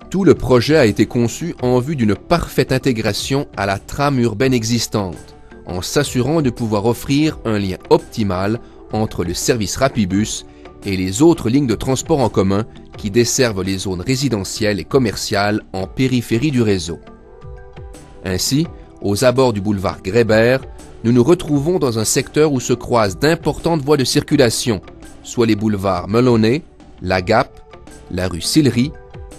Tout le projet a été conçu en vue d'une parfaite intégration à la trame urbaine existante, en s'assurant de pouvoir offrir un lien optimal entre le service Rapibus et les autres lignes de transport en commun qui desservent les zones résidentielles et commerciales en périphérie du réseau. Ainsi, aux abords du boulevard Grébert, nous nous retrouvons dans un secteur où se croisent d'importantes voies de circulation, soit les boulevards Melonnet, la Gap, la rue Sillery,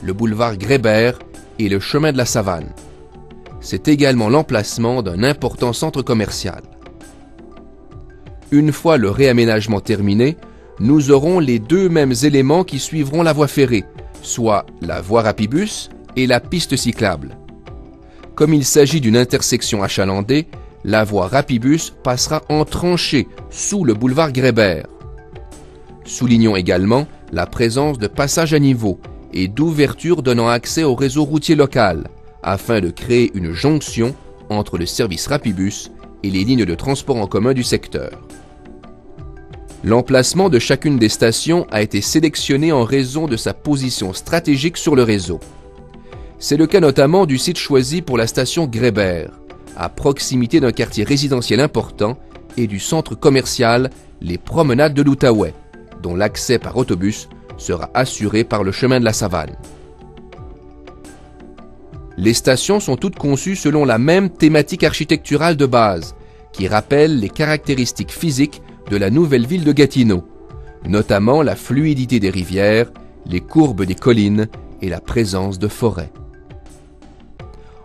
le boulevard Grébert et le chemin de la Savane. C'est également l'emplacement d'un important centre commercial. Une fois le réaménagement terminé, nous aurons les deux mêmes éléments qui suivront la voie ferrée, soit la voie Rapibus et la piste cyclable. Comme il s'agit d'une intersection achalandée, la voie Rapibus passera en tranchée sous le boulevard Grébert. Soulignons également la présence de passages à niveau et d'ouvertures donnant accès au réseau routier local, afin de créer une jonction entre le service Rapibus et les lignes de transport en commun du secteur. L'emplacement de chacune des stations a été sélectionné en raison de sa position stratégique sur le réseau. C'est le cas notamment du site choisi pour la station Grébert, à proximité d'un quartier résidentiel important et du centre commercial Les Promenades de l'Outaouais, dont l'accès par autobus sera assuré par le chemin de la Savane. Les stations sont toutes conçues selon la même thématique architecturale de base, qui rappelle les caractéristiques physiques de la nouvelle ville de Gatineau, notamment la fluidité des rivières, les courbes des collines et la présence de forêts.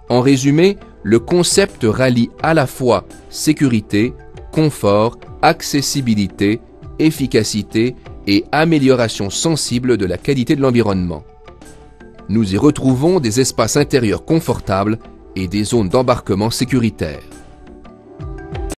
En résumé, le concept rallie à la fois sécurité, confort, accessibilité, efficacité et amélioration sensible de la qualité de l'environnement. Nous y retrouvons des espaces intérieurs confortables et des zones d'embarquement sécuritaires.